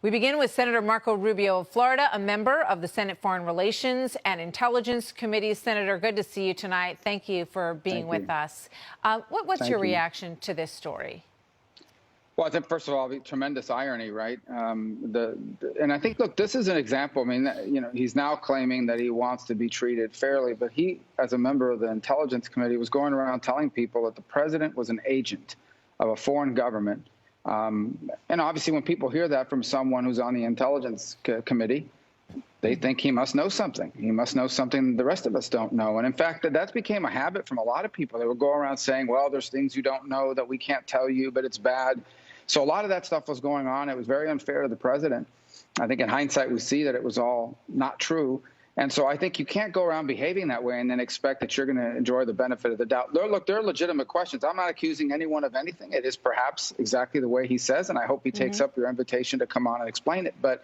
We begin with Senator Marco Rubio of Florida, a member of the Senate Foreign Relations and Intelligence Committee. Senator, good to see you tonight. Thank you for being with us. What's your reaction to this story? Well, I think, first of all, the tremendous irony, right? And I think, look, this is an example. I mean, he's now claiming that he wants to be treated fairly, but he, as a member of the Intelligence Committee, was going around telling people that the president was an agent of a foreign government. And obviously, when people hear that from someone who's on the Intelligence Committee, they think he must know something. He must know something the rest of us don't know. And in fact, that's became a habit from a lot of people. They will go around saying, well, there's things you don't know that we can't tell you, but it's bad. So a lot of that stuff was going on. It was very unfair to the president. I think in hindsight, we see that it was all not true. And so I think you can't go around behaving that way and then expect that you're going to enjoy the benefit of the doubt. Look, there are legitimate questions. I'm not accusing anyone of anything. It is perhaps exactly the way he says, and I hope he takes up your invitation to come on and explain it. But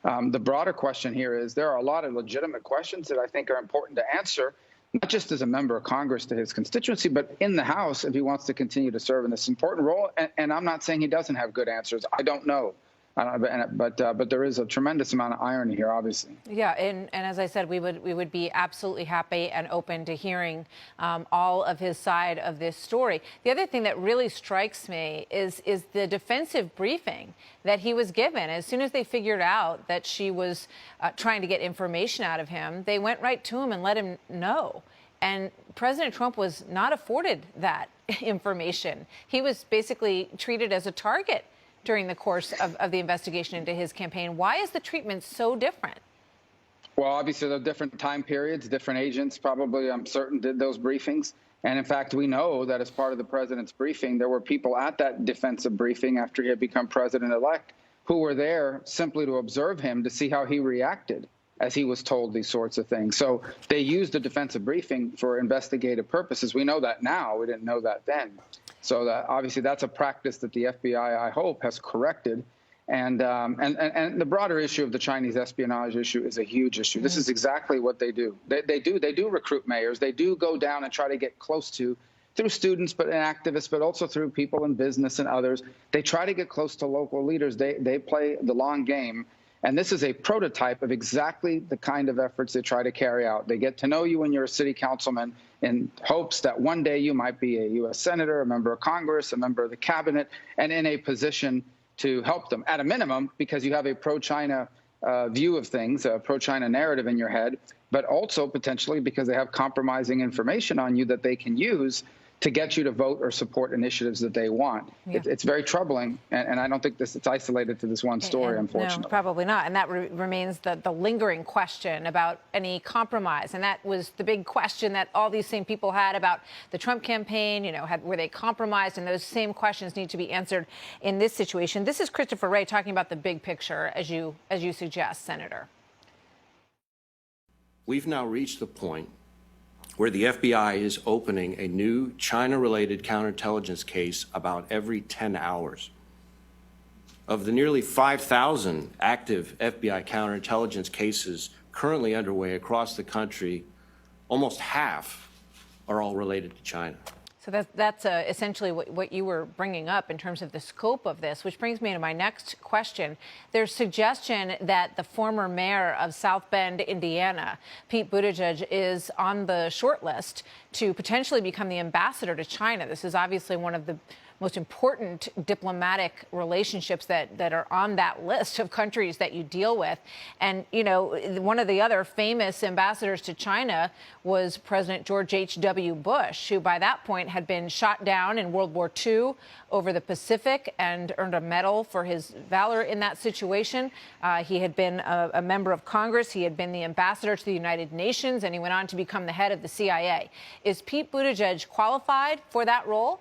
the broader question here is there are a lot of legitimate questions that I think are important to answer, not just as a member of Congress to his constituency, but in the House if he wants to continue to serve in this important role. And I'm not saying he doesn't have good answers. I don't know. But there is a tremendous amount of irony here, obviously. Yeah, and as I said, we would be absolutely happy and open to hearing all of his side of this story. The other thing that really strikes me is the defensive briefing that he was given. As soon as they figured out that she was trying to get information out of him, they went right to him and let him know. And President Trump was not afforded that information. He was basically treated as a target during the course of the investigation into his campaign. Why is the treatment so different? Well, obviously, there are different time periods. Different agents probably, I'm certain, did those briefings. And in fact, we know that as part of the president's briefing, there were people at that defensive briefing after he had become president-elect who were there simply to observe him to see how he reacted as he was told these sorts of things. So they used the defensive briefing for investigative purposes. We know that now. We didn't know that then. So obviously that's a practice that the FBI, I hope, has corrected. And the broader issue of the Chinese espionage issue is a huge issue. This is exactly what they do. They do recruit mayors. They do go down and try to get close to, through students and activists, but also through people in business and others. They try to get close to local leaders. They play the long game. And this is a prototype of exactly the kind of efforts they try to carry out. They get to know you when you're a city councilman in hopes that one day you might be a U.S. senator, a member of Congress, a member of the cabinet, and in a position to help them, at a minimum, because you have a pro-China view of things, a pro-China narrative in your head, but also potentially because they have compromising information on you that they can use to get you to vote or support initiatives that they want. Yeah. It's very troubling, and I don't think it's isolated to this one story, unfortunately. No, probably not. And that remains the lingering question about any compromise. And that was the big question that all these same people had about the Trump campaign. Were they compromised? And those same questions need to be answered in this situation. This is Christopher Wray talking about the big picture, as you suggest, Senator. We've now reached the point where the FBI is opening a new China-related counterintelligence case about every 10 hours. Of the nearly 5,000 active FBI counterintelligence cases currently underway across the country, almost half are all related to China. So that's essentially what you were bringing up in terms of the scope of this, which brings me to my next question. There's suggestion that the former mayor of South Bend, Indiana, Pete Buttigieg, is on the short list to potentially become the ambassador to China. This is obviously one of the most important diplomatic relationships that are on that list of countries that you deal with. And, one of the other famous ambassadors to China was President George H.W. Bush, who by that point had been shot down in World War II over the Pacific and earned a medal for his valor in that situation. He had been a member of Congress. He had been the ambassador to the United Nations, and he went on to become the head of the CIA. Is Pete Buttigieg qualified for that role?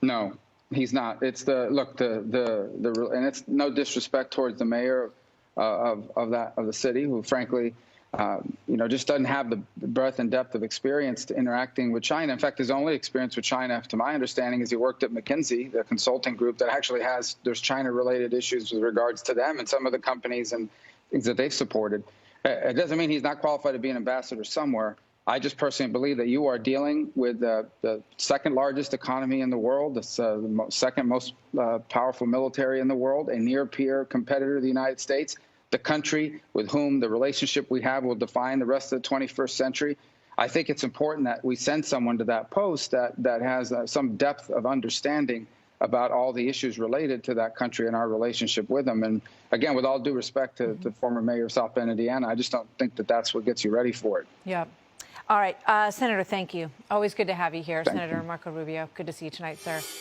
No, he's not. It's and it's no disrespect towards the mayor of the city, who frankly, just doesn't have the breadth and depth of experience to interacting with China. In fact, his only experience with China, to my understanding, is he worked at McKinsey, the consulting group that actually there's China-related issues with regards to them and some of the companies and things that they've supported. It doesn't mean he's not qualified to be an ambassador somewhere. I just personally believe that you are dealing with the second largest economy in the world, the second most powerful military in the world, a near-peer competitor of the United States, the country with whom the relationship we have will define the rest of the 21st century. I think it's important that we send someone to that post that has some depth of understanding about all the issues related to that country and our relationship with them. And again, with all due respect to the former mayor of South Bend, Indiana, I just don't think that that's what gets you ready for it. Yeah. All right. Senator, thank you. Always good to have you here. Senator Marco Rubio. Good to see you tonight, sir.